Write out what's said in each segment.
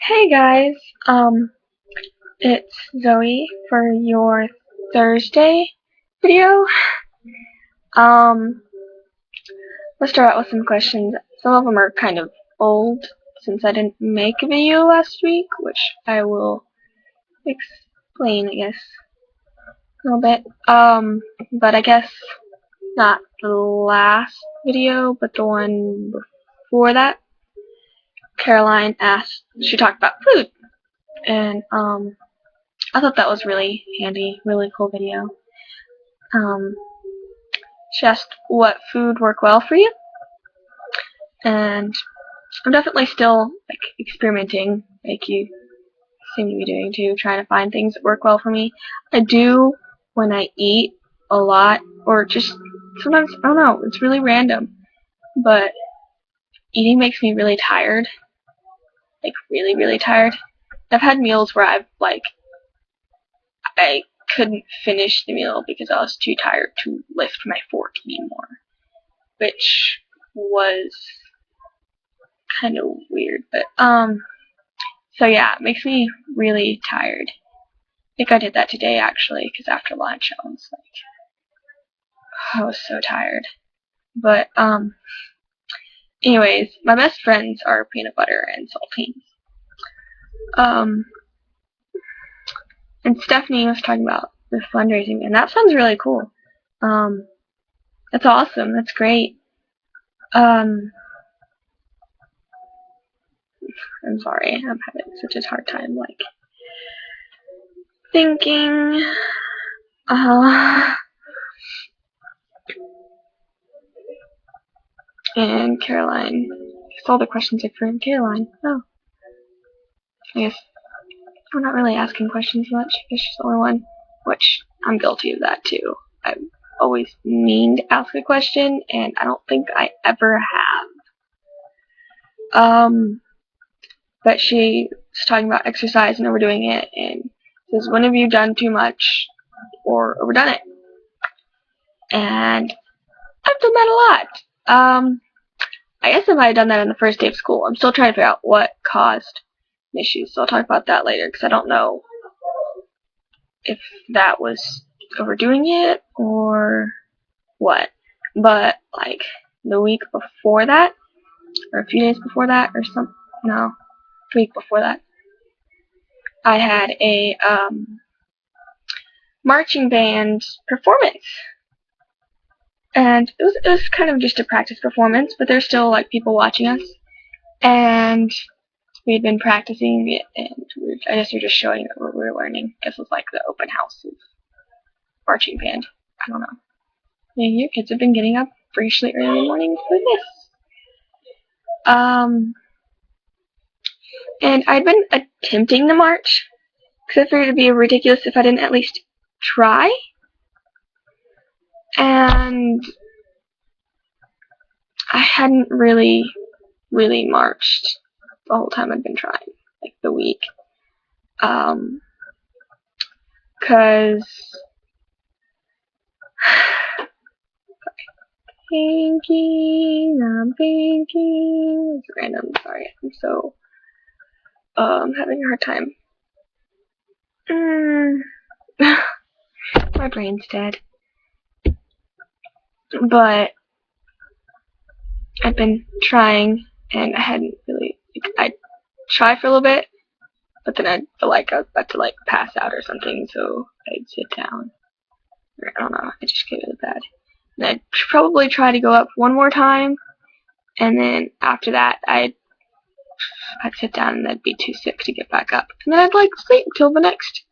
Hey guys, it's Zoe for your Thursday video. Um, let's start out with some questions. Some of them are kind of old since I didn't make a video last week, which I will explain, I guess, a little bit. But I guess not the last video, but the one before that. Caroline asked, she talked about food, and I thought that was really handy, really cool video. Um, she asked what food worked well for you, and I'm definitely still experimenting, like you seem to be doing too, trying to find things that work well for me. I do when I eat a lot, or just sometimes I don't know, it's really random, but eating makes me really tired, like really really tired. I've had meals where I couldn't finish the meal because I was too tired to lift my fork anymore, which was kind of weird, but so yeah, it makes me really tired. I think I did that today actually, because after lunch I was so tired. But anyways, my best friends are peanut butter and saltines. Um, and Stephanie was talking about the fundraising, and that sounds really cool. Um, that's awesome. That's great. Um, I'm sorry, I'm having such a hard time thinking. Uh, and Caroline. All the questions are from Caroline. Oh, I guess we're not really asking questions much. I guess she's the only one, which I'm guilty of that too. I've always mean to ask a question, and I don't think I ever have. But she was talking about exercise and overdoing it, and says, when have you done too much or overdone it? And I've done that a lot. I guess if I had done that on the first day of school, I'm still trying to figure out what caused issues, so I'll talk about that later, because I don't know if that was overdoing it or what. But the week before that, or a few days before that, or no, the week before that, I had a marching band performance, and it was kind of just a practice performance, but there's still people watching us, and we had been practicing it, and I guess we're just showing what we were learning. I guess it was like the open house of marching band. I don't know. Maybe your kids have been getting up freakishly early in the morning for this. And I'd been attempting the march, because I figured it'd be ridiculous if I didn't at least try. And I hadn't really marched the whole time I'd been trying, the week. Cause I'm thinking. It's random. Sorry, I'm so having a hard time. My brain's dead. But I've been trying, and I hadn't really. I'd try for a little bit, but then I'd feel like I was about to pass out or something, so I'd sit down. Or, I don't know. I just get really bad. And I'd probably try to go up one more time, and then after that, I'd sit down, and I'd be too sick to get back up, and then I'd sleep until the next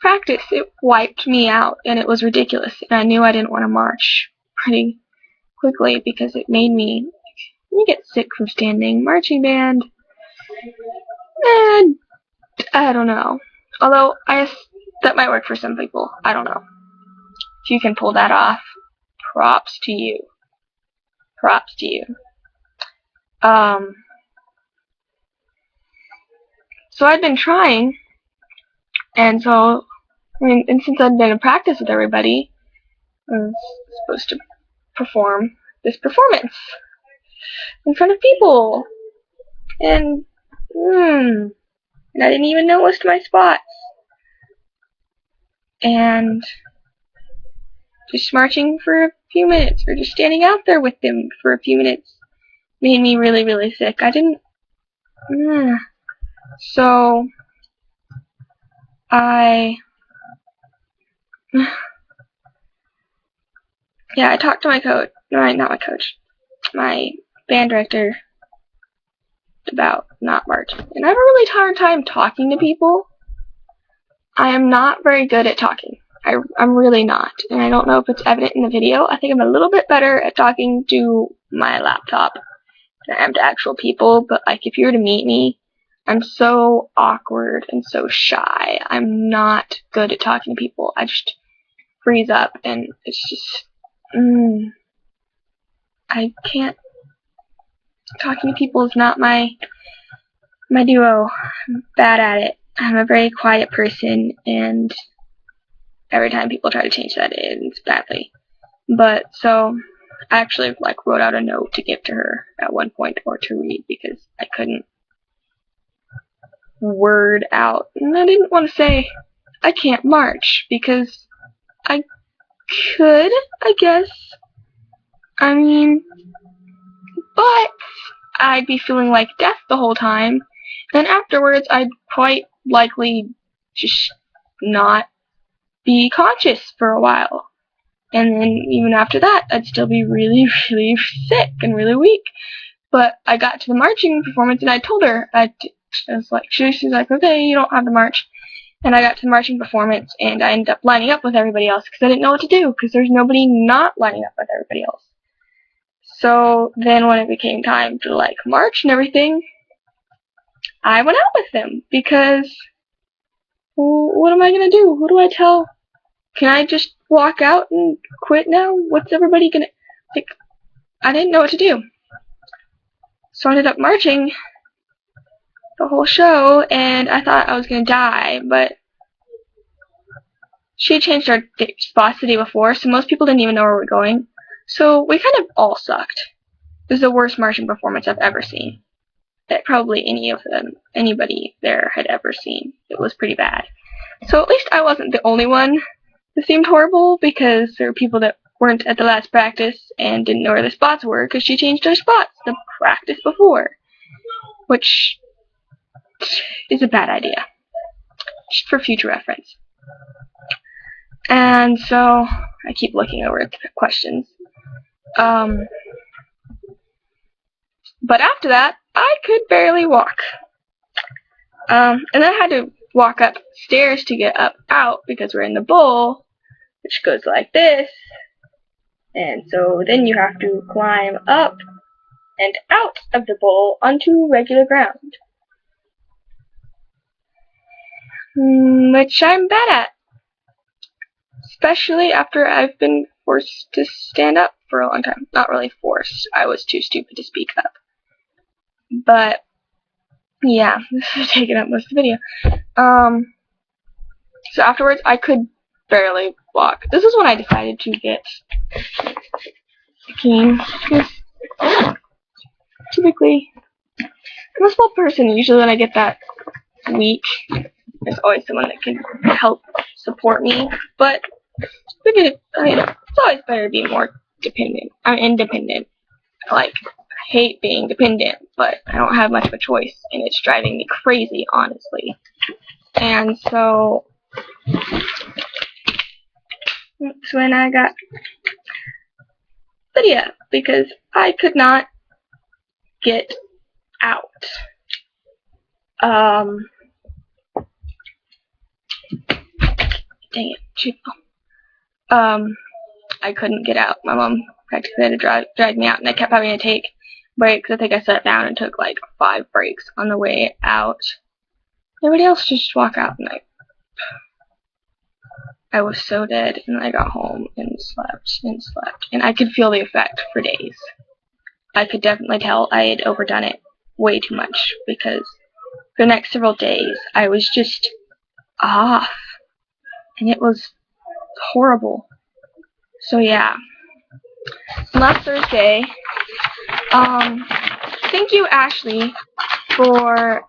practice. It wiped me out, and it was ridiculous. And I knew I didn't want to march pretty quickly because it made me. You get sick from standing. Marching band. And I don't know. Although I guess that might work for some people. I don't know. If you can pull that off, props to you. Props to you. So I'd been trying, and so and since I'd been in practice with everybody, I was supposed to perform this performance in front of people. And and I didn't even know most of my spots. And just marching for a few minutes, or just standing out there with them for a few minutes, made me really, really sick. I didn't... So, yeah, I talked to my coach, not my coach, my band director about not marching. And I have a really hard time talking to people. I am not very good at talking. I'm really not. And I don't know if it's evident in the video. I think I'm a little bit better at talking to my laptop than I am to actual people. But like, if you were to meet me, I'm so awkward and so shy. I'm not good at talking to people. I just freeze up, and it's just, I can't. Talking to people is not my duo. I'm bad at it. I'm a very quiet person, and every time people try to change that, it ends badly. But so I actually like wrote out a note to give to her at one point, or to read, because I couldn't word out, and I didn't want to say I can't march, because I could, I guess. I mean, but I'd be feeling like death the whole time, and afterwards I'd quite likely just not be conscious for a while. And then even after that, I'd still be really, really sick and really weak. But I got to the marching performance, and I told her, she's like, okay, you don't have to march. And I got to the marching performance, and I ended up lining up with everybody else, because I didn't know what to do, because there's nobody not lining up with everybody else. So then when it became time to like march and everything, I went out with them, because, well, what am I going to do? Who do I tell? Can I just walk out and quit now? What's everybody going to, like, I didn't know what to do. So I ended up marching the whole show, and I thought I was going to die, but she had changed our spots the day before, so most people didn't even know where we were going. So we kind of all sucked. It was the worst marching performance I've ever seen, that probably anybody there had ever seen. It was pretty bad. So at least I wasn't the only one that seemed horrible, because there were people that weren't at the last practice and didn't know where the spots were, because she changed her spots the practice before, which is a bad idea, just for future reference. And so I keep looking over at the questions. But after that, I could barely walk. And then I had to walk upstairs to get out, because we're in the bowl, which goes like this. And so then you have to climb up and out of the bowl onto regular ground, which I'm bad at, especially after I've been forced to stand up for a long time. Not really forced, I was too stupid to speak up. But yeah, this is taking up most of the video. So afterwards, I could barely walk. This is when I decided to get a cane, because typically, I'm a small person. Usually when I get that weak, there's always someone that can help support me. But it's always better to be more independent. Like, I hate being dependent, but I don't have much of a choice, and it's driving me crazy, honestly. And so that's when I got Lydia, because I could not get out. Dang it. I couldn't get out. My mom practically had to drag me out, and I kept having to take breaks. I think I sat down and took like 5 breaks on the way out. Everybody else just walk out, and I was so dead, and I got home and slept, and I could feel the effect for days. I could definitely tell I had overdone it way too much, because for the next several days I was just off, and it was horrible. So yeah, last Thursday, thank you, Ashley, for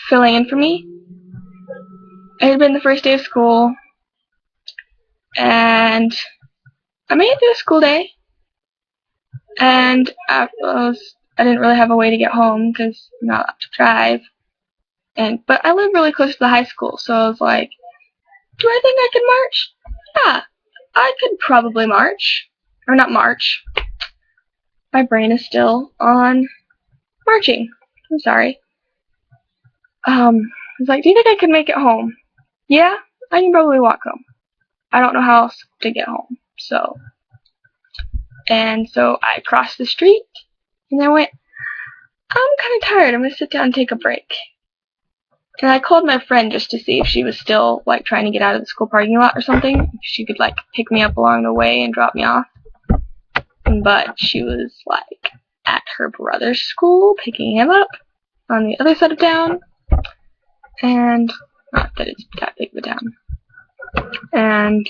filling in for me. It had been the first day of school, and I made it through the school day, and I didn't really have a way to get home because I'm not allowed to drive, but I live really close to the high school, so I was like, do I think I can march? Yeah, I could probably march. Or not march. My brain is still on marching. I'm sorry. I was like, do you think I could make it home? Yeah, I can probably walk home. I don't know how else to get home. So I crossed the street, and I went, I'm kind of tired. I'm going to sit down and take a break. And I called my friend just to see if she was still, like, trying to get out of the school parking lot or something. If she could, like, pick me up along the way and drop me off. But she was, like, at her brother's school, picking him up on the other side of town. And, not that it's that big of a town. And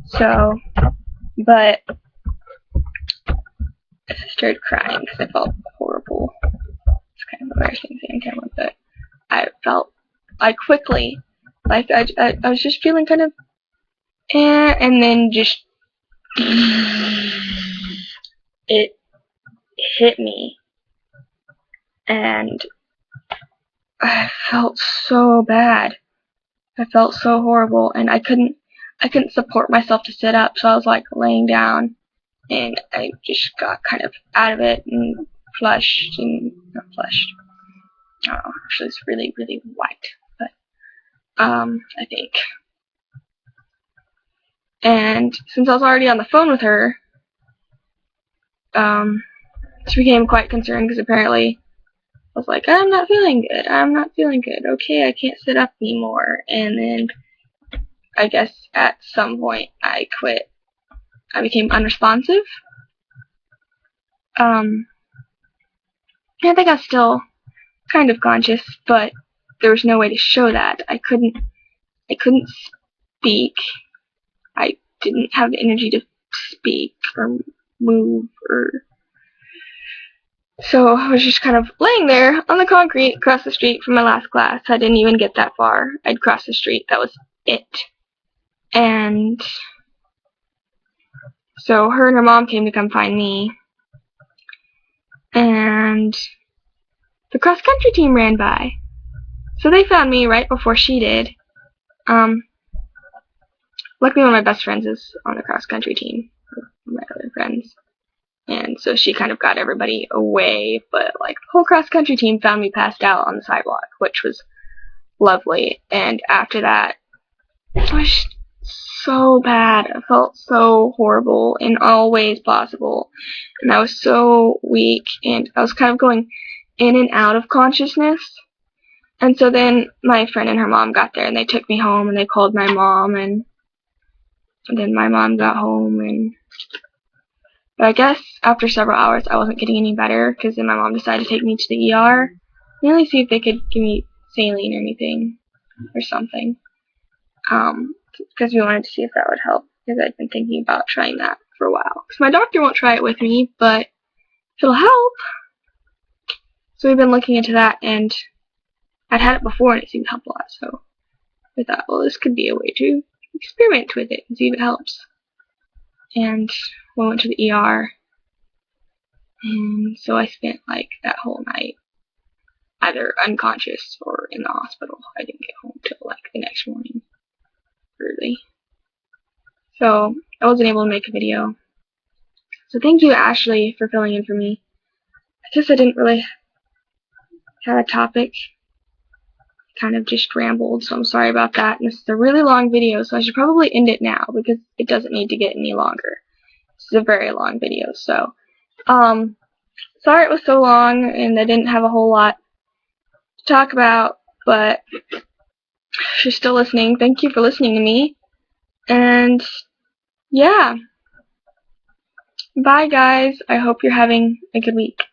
so, but I started crying because I felt horrible. It's kind of embarrassing saying camera, but I felt like quickly, like I was just feeling kind of, and then just it hit me, and I felt so bad. I felt so horrible, and I couldn't support myself to sit up, so I was like laying down, and I just got kind of out of it and flushed, and not flushed. I don't know, actually it's really, really white, but I think. And since I was already on the phone with her, she became quite concerned because apparently I was like, I'm not feeling good. I'm not feeling good. Okay, I can't sit up anymore. And then I guess at some point I quit. I became unresponsive. I think I was still kind of conscious, but there was no way to show that. I couldn't speak. I didn't have the energy to speak or move or. So I was just kind of laying there on the concrete across the street from my last class. I didn't even get that far. I'd crossed the street. That was it. And so her and her mom came to come find me. And the cross-country team ran by. So they found me right before she did. Luckily one of my best friends is on the cross-country team. My other friends. And so she kind of got everybody away, but like the whole cross-country team found me passed out on the sidewalk, which was lovely. And after that, it was so bad. I felt so horrible in all ways possible. And I was so weak, and I was kind of going in and out of consciousness. And so then my friend and her mom got there, and they took me home, and they called my mom, and then my mom got home, and but I guess after several hours I wasn't getting any better, because then my mom decided to take me to the ER, really see if they could give me saline or anything, or something, because we wanted to see if that would help, because I'd been thinking about trying that for a while. Because my doctor won't try it with me, but if it'll help. So we've been looking into that, and I'd had it before and it seemed to help a lot, so I thought, well, this could be a way to experiment with it and see if it helps. And we went to the ER, and so I spent like that whole night either unconscious or in the hospital. I didn't get home till like the next morning early, so I wasn't able to make a video. So thank you, Ashley, for filling in for me. I guess I didn't really have a topic, kind of just rambled, so I'm sorry about that. And this is a really long video, so I should probably end it now because it doesn't need to get any longer. This is a very long video, so sorry it was so long and I didn't have a whole lot to talk about, but if you're still listening, thank you for listening to me. And yeah, bye guys. I hope you're having a good week.